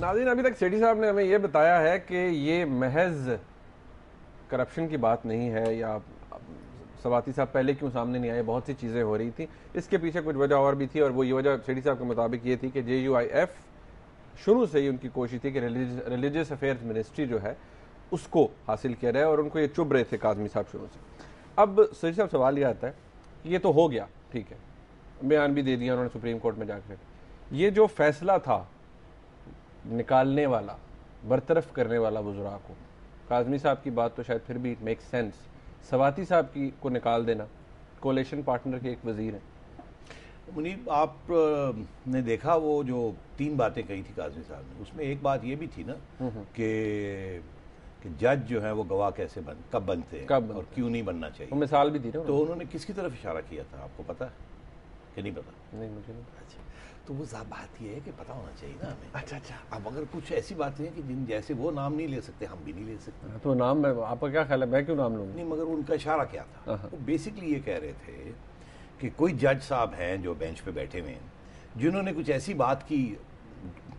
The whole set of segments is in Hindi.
नाज़रीन, अभी तक सेठी साहब ने हमें ये बताया है कि ये महज करप्शन की बात नहीं है, या सवाती साहब पहले क्यों सामने नहीं आए, बहुत सी चीज़ें हो रही थी, इसके पीछे कुछ वजह और भी थी। और वो ये वजह सेठी साहब के मुताबिक ये थी कि JUIF शुरू से ही उनकी कोशिश थी कि रिलीजियस अफेयर्स मिनिस्ट्री जो है उसको हासिल किया जाए, और उनको ये चुभ रहे थे काज़मी साहब शुरू से। अब सेठी साहब सवाल ये आता है कि ये तो हो गया, ठीक है, बयान भी दे दिया उन्होंने सुप्रीम कोर्ट में जाकर, ये जो फैसला था निकालने वाला, बरतरफ करने वाला वज़रा को, काज़मी साहब की बात तो शायद फिर भी इट मेक सेंस, सवाती साहब की को निकाल देना, कोलेशन पार्टनर के एक वजीर हैं। मुनीब, आप ने देखा वो जो 3 बातें कही थी काज़मी साहब ने, उसमें एक बात ये भी थी ना कि जज जो है वो गवाह कैसे कब बनते हैं और क्यों नहीं बनना चाहिए, मिसाल भी दी ना। तो उन्होंने किसकी तरफ इशारा किया था, आपको पता है कि नहीं पता? नहीं, मुझे नहीं। अच्छा, तो वो बात ये है कि पता होना चाहिए ना हमें। अच्छा। अब अगर कुछ ऐसी बातें हैं कि जिन जैसे वो नाम नहीं ले सकते, हम भी नहीं ले सकते, तो नाम आपका क्या ख्याल है, मैं क्यों नाम लूँगा? नहीं, मगर उनका इशारा क्या था? वो बेसिकली ये कह रहे थे कि कोई जज साहब हैं जो बेंच पे बैठे हुए हैं, जिन्होंने कुछ ऐसी बात की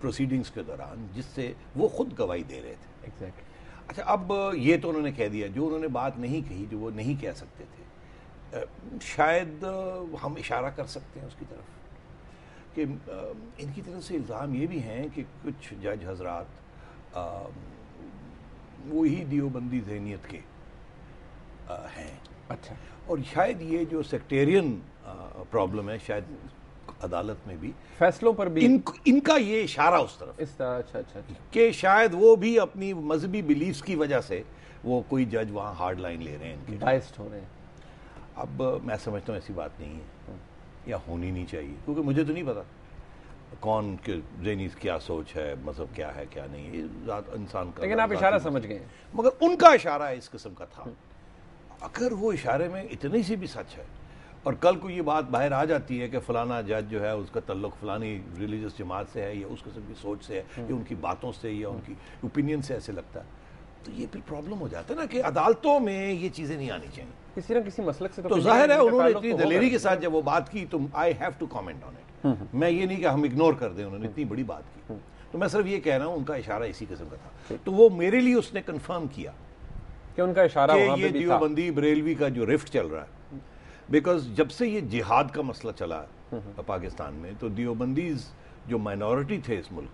प्रोसीडिंग्स के दौरान जिससे वो खुद गवाही दे रहे थे। एग्जैक्टली। अच्छा, अब ये तो उन्होंने कह दिया, जो उन्होंने बात नहीं कही, जो वो नहीं कह सकते थे, शायद हम इशारा कर सकते हैं उसकी तरफ कि इनकी तरफ से इल्ज़ाम ये भी हैं कि कुछ जज हजरात वही दियोबंदी ज़हनियत के हैं। अच्छा। और शायद ये जो सेक्टेरियन प्रॉब्लम है, शायद अदालत में भी फैसलों पर भी इनका ये इशारा उस तरफ इस तरह। अच्छा कि शायद वो भी अपनी मजहबी बिलीफ्स की वजह से वो कोई जज वहाँ हार्ड लाइन ले रहे हैं, इनके बाइस्ड हो रहे हैं। अब मैं समझता हूँ ऐसी बात नहीं है या होनी नहीं चाहिए, क्योंकि मुझे तो नहीं पता कौन के ज़हनी क्या सोच है, मजहब क्या है क्या नहीं है, इंसान का। लेकिन आप इशारा समझ गए, मगर उनका इशारा इस किस्म का था। अगर वो इशारे में इतनी सी भी सच है और कल को ये बात बाहर आ जाती है कि फलाना जज जो है उसका तल्लुक फलानी रिलीजियस जमात से है या उस किस्म की सोच से है या उनकी बातों से या उनकी ओपिनियन से ऐसे लगता है, तो ये फिर प्रॉब्लम हो जाता है ना कि अदालतों में ये चीज़ें नहीं आनी चाहिए। किसी ना किसी मसलक से तो जाहिर है उन्होंने इतनी दलेरी के साथ जब वो बात की तो I have to comment on it. मैं ये नहीं कि हम इग्नोर कर दें, उन्होंने इतनी बड़ी बात की, तो मैं सिर्फ ये कह रहा हूँ उनका इशारा इसी किस्म का था। तो वो मेरे लिए उसने कंफर्म किया कि उनका इशारा वहां पे ये भी था। दियोबंदी बरेलवी का जो रिफ्ट चल रहा है, बिकॉज जब से ये जिहाद का मसला चला पाकिस्तान में, तो दियोबंदीज जो माइनॉरिटी थे इस मुल्क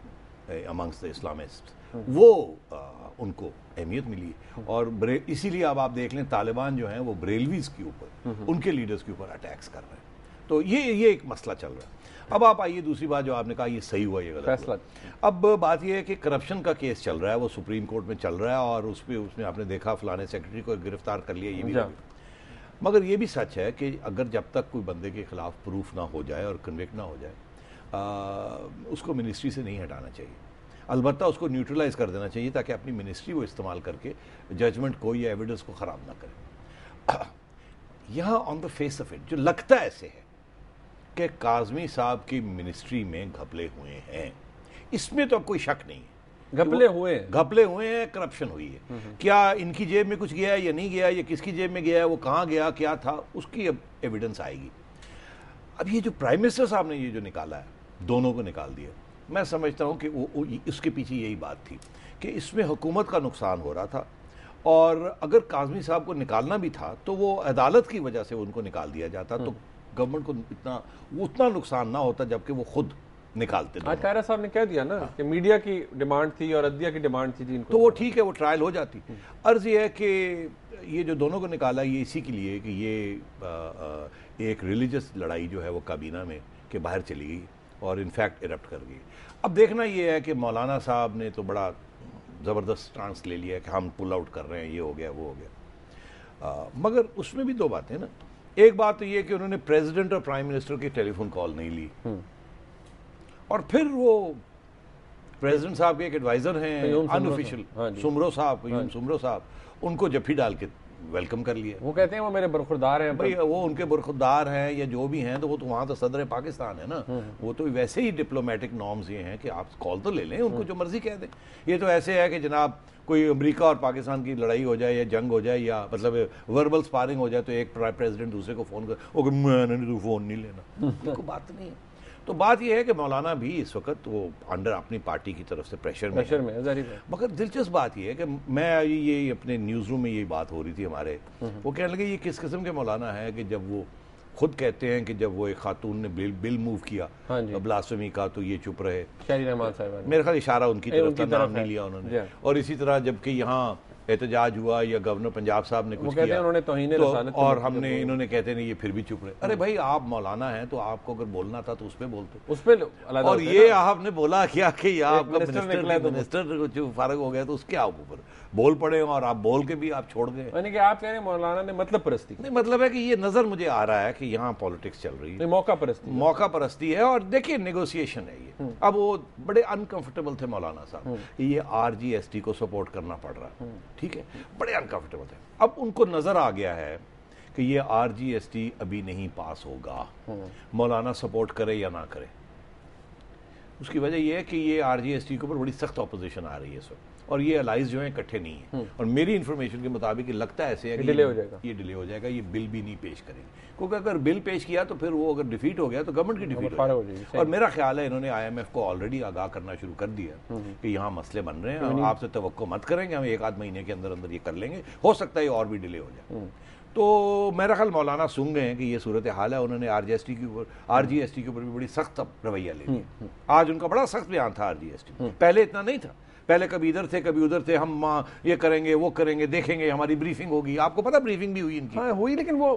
में अमंग्स द इस्लामिस्ट, वो उनको अहमियत मिली। और इसीलिए अब आप देख लें तालिबान जो हैं वो बरेलवीज के ऊपर, उनके लीडर्स के ऊपर अटैक्स कर रहे हैं। तो ये एक मसला चल रहा है। अब आप आइए दूसरी बात जो आपने कहा, ये सही हुआ ये गलत हुआ। अब बात ये है कि करप्शन का केस चल रहा है, वो सुप्रीम कोर्ट में चल रहा है और उसमें आपने देखा फलाने सेक्रेटरी को गिरफ्तार कर लिया, ये भी मगर ये भी सच है कि अगर जब तक कोई बंदे के खिलाफ प्रूफ ना हो जाए और कन्विक्ट ना हो जाए उसको मिनिस्ट्री से नहीं हटाना चाहिए। अलबत्ता उसको न्यूट्रलाइज कर देना चाहिए ताकि अपनी मिनिस्ट्री को इस्तेमाल करके जजमेंट को या एविडेंस को ख़राब ना करे। यहाँ on the face of it जो लगता ऐसे है कि काज़मी साहब की मिनिस्ट्री में घपले हुए हैं, इसमें तो अब कोई शक नहीं है। घपले हुए हैं, करप्शन हुई है। क्या इनकी जेब में कुछ गया है या नहीं गया, या किसकी जेब में गया है, वो कहाँ गया, क्या था, उसकी अब एविडेंस आएगी। अब ये जो प्राइम मिनिस्टर साहब ने ये जो निकाला है, दोनों को निकाल दिया, मैं समझता हूँ कि वो इसके पीछे यही बात थी कि इसमें हुकूमत का नुकसान हो रहा था, और अगर काज़मी साहब को निकालना भी था तो वो अदालत की वजह से उनको निकाल दिया जाता, तो गवर्नमेंट को उतना नुकसान ना होता, जबकि वो खुद निकालते। आज कायरा साहब ने कह दिया ना कि मीडिया की डिमांड थी और अदलिया की डिमांड थी जिनको, तो वो ठीक है, वो ट्रायल हो जाती। अर्ज ये है कि ये जो दोनों को निकाला ये इसी के लिए कि ये एक रिलीजियस लड़ाई जो है वो काबीना में के बाहर चली गई और इनफैक्ट इरप्ट कर गई। अब देखना ये है कि मौलाना साहब ने तो बड़ा ज़बरदस्त स्टांस ले लिया कि हम पुल आउट कर रहे हैं, ये हो गया वो हो गया, मगर उसमें भी दो बातें ना। एक बात तो ये कि उन्होंने प्रेसिडेंट और प्राइम मिनिस्टर की टेलीफोन कॉल नहीं ली, और फिर वो प्रेसिडेंट साहब के एक एडवाइजर हैं अनऑफिशियल सुमरो साहब, उनको जफ्फी डाल के वेलकम कर लिया। वो कहते हैं वो मेरे बरखुरदार हैं। भाई वो उनके बरखुरदार हैं या जो भी हैं, तो वो तो वहाँ तो सदर पाकिस्तान है ना, वो तो वैसे ही डिप्लोमेटिक नॉर्म्स ये हैं कि आप कॉल तो ले लें, उनको जो मर्जी कह दें। ये तो ऐसे है कि जनाब कोई अमेरिका और पाकिस्तान की लड़ाई हो जाए या जंग हो जाए या मतलब वर्बल स्पारिंग हो जाए, तो एक प्रेसिडेंट दूसरे को फ़ोन कर, मैंने तो फ़ोन नहीं लेना, कोई बात नहीं है। तो बात यह है कि मौलाना भी इस वक्त वो अंडर अपनी पार्टी की तरफ से प्रेशर में है। जाहिर है। मगर दिलचस्प बात यह है कि मैं ये अपने न्यूज़ रूम में यही बात हो रही थी हमारे, वो कहने लगे ये किस किस्म के मौलाना है कि जब वो खुद कहते हैं कि जब वो एक खातून ने बिल मूव किया ब्लास्फेमी का तो ये चुप रहे। रहमान साहब, मेरे ख्याल इशारा उनकी तरफ नाम नहीं लिया उन्होंने। और इसी तरह जबकि यहाँ एहतजाज हुआ या गवर्नर पंजाब साहब ने कुछ किया उन्होंने तो और हमने इन्होंने कहते नहीं ये फिर भी चुप रहे। अरे भाई आप मौलाना हैं तो आपको अगर बोलना था तो उस पर बोलते, उस पे। और ये आपने बोला क्या कि आपका मिनिस्टर जो फारग हो गया तो उसके आप ऊपर बोल पड़े और आप बोल के भी आप छोड़ गए। यानी कि आप कह रहे हैं मौलाना ने मतलब परस्ती नहीं, मतलब है कि ये नजर मुझे आ रहा है कि यहाँ पॉलिटिक्स चल रही है, मौका परस्ती है। और देखिए नेगोशिएशन है ये। अब वो बड़े अनकंफर्टेबल थे मौलाना साहब, ये RGST को सपोर्ट करना पड़ रहा है, ठीक है, बड़े अनकंफर्टेबल थे। अब उनको नजर आ गया है कि ये RGST अभी नहीं पास होगा, मौलाना सपोर्ट करे या ना करे। उसकी वजह यह है कि ये RGST के ऊपर बड़ी सख्त ऑपोजिशन आ रही है इस वक्त, और ये अलाइज जो है इकट्ठे नहीं है। और मेरी इन्फॉर्मेशन के मुताबिक लगता है ऐसे है कि डिले हो जाएगा, ये डिले हो जाएगा, ये बिल भी नहीं पेश करेंगे, क्योंकि अगर बिल पेश किया तो फिर वो अगर डिफीट हो गया तो गवर्नमेंट की डिफीट हो जाएगी। और मेरा ख्याल है इन्होंने IMF को ऑलरेडी आगाह करना शुरू कर दिया कि यहाँ मसले बन रहे हैं, आपसे तवक्को मत करेंगे, हम 1-8 महीने के अंदर अंदर ये कर लेंगे, हो सकता है और भी डिले हो जाए। तो मेरा ख्याल मौलाना सुन गए हैं कि ये सूरत हाल है। उन्होंने RGST के ऊपर भी बड़ी सख्त रवैया ले लिया। आज उनका बड़ा सख्त बयान था RGST, पहले इतना नहीं था, पहले कभी इधर थे कभी उधर थे, हम ये करेंगे वो करेंगे, देखेंगे, हमारी ब्रीफिंग होगी। आपको पता ब्रीफिंग भी हुई इनकी? हाँ, हुई, लेकिन वो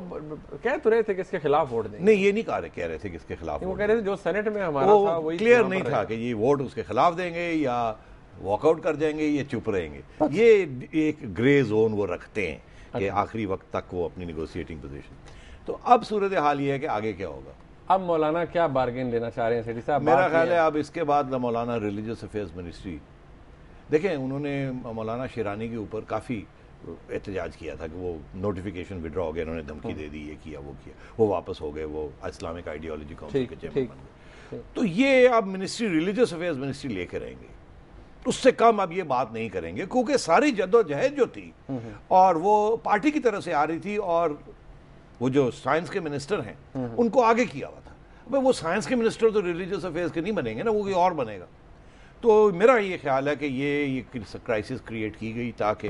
कह तो रहे थे कि इसके खिलाफ वोट देंगे। नहीं, ये नहीं कह रहे थे कि इसके खिलाफ, वो कह रहे थे जो सेनेट में हमारा था वही क्लियर नहीं था कि ये वोट उसके खिलाफ देंगे या वॉकआउट कर जाएंगे, ये चुप रहेंगे। ये एक ग्रे जोन वो रखते हैं कि आखिरी वक्त तक वो अपनी निगोशिएटिंग पोजीशन। तो अब सूरत हाल ये है कि आगे क्या होगा। अब मौलाना क्या बार्गेन लेना चाह रहे हैं सेठी साहब? मेरा ख्याल है अब इसके बाद मौलाना रिलीजियस अफेयर्स मिनिस्ट्री, देखें उन्होंने मौलाना शेरानी के ऊपर काफ़ी एहतजाज किया था कि वो नोटिफिकेशन विड्रॉ हो गया, उन्होंने धमकी दे दी, ये किया वो किया, वो वापस हो गए, वो इस्लामिक आइडियोलॉजी काउंसिल के चेयरमैन बन गए। तो ये अब मिनिस्ट्री रिलीजियस अफेयर्स मिनिस्ट्री लेके रहेंगे, उससे कम अब ये बात नहीं करेंगे, क्योंकि सारी जद्दोजहद जो थी और वो पार्टी की तरफ से आ रही थी, और वो जो साइंस के मिनिस्टर हैं उनको आगे किया हुआ था। भाई वो साइंस के मिनिस्टर तो रिलीजियस अफेयर्स के नहीं बनेंगे ना, वो कोई और बनेगा। तो मेरा ये ख्याल है कि ये क्राइसिस क्रिएट की गई ताकि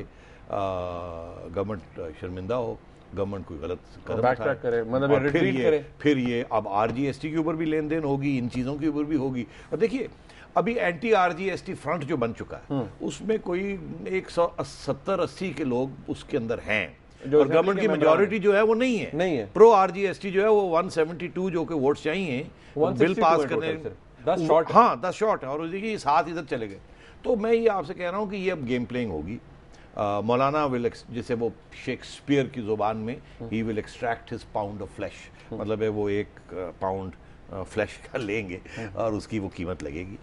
गवर्नमेंट शर्मिंदा हो, गवर्नमेंट कोई गलत कदम उठाए, मतलब फिर ये अब RGST के ऊपर भी लेन देन होगी, इन चीज़ों के ऊपर भी होगी। और देखिए अभी एंटी RGST फ्रंट जो बन चुका है उसमें कोई 170-80 के लोग उसके अंदर हैं, और गवर्नमेंट की मेजॉरिटी जो है वो नहीं है। प्रो RGST जो है वो 172 जो कि वोट चाहिए बिल पास करने, 10 शॉर्ट, हाँ 10 शॉर्ट है, और देखिए 7 इधर चले गए। तो मैं ये आपसे कह रहा हूँ कि ये अब गेम प्लेइंग होगी। मौलाना विल, जैसे वो शेक्सपियर की जुबान में, he will extract his pound of flash, मतलब है वो 1 पाउंड फ्लैश का लेंगे और उसकी वो कीमत लगेगी।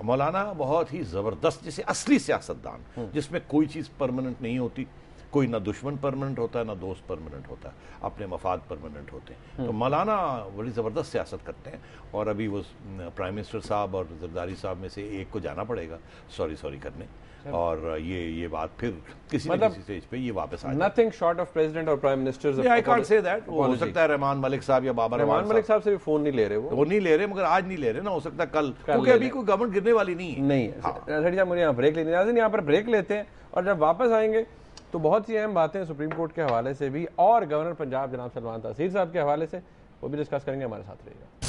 मौलाना बहुत ही ज़बरदस्त, जैसे असली सियासतदान जिसमें कोई चीज़ परमानेंट नहीं होती, कोई ना दुश्मन परमानेंट होता है ना दोस्त परमानेंट होता है, अपने मफाद परमानेंट होते हैं। तो मौलाना बड़ी ज़बरदस्त सियासत करते हैं, और अभी वो प्राइम मिनिस्टर साहब और जरदारी साहब में से एक को जाना पड़ेगा सॉरी करने, और ये बात फिर किसी न किसी स्टेज पे ये वापस आ जाए। नथिंग शॉर्ट ऑफ प्रेसिडेंट और prime minister, I can't say that. हो सकता है रहमान मलिक साहब या बाबर रहमान मलिक साहब से भी फोन नहीं ले रहे, वो नहीं ले रहे, मगर आज नहीं ले रहे ना, हो सकता है कल, क्योंकि अभी कोई गवर्नमेंट गिरने वाली नहीं है। सेठी साहब मुझे यहाँ ब्रेक लेने, यहाँ पर ब्रेक लेते हैं, और जब वापस आएंगे तो बहुत सी अहम बातें सुप्रीम कोर्ट के हवाले से भी और गवर्नर पंजाब जनाब सलमान तासीर साहब के हवाले से वो भी डिस्कस करेंगे। हमारे साथ रहिएगा।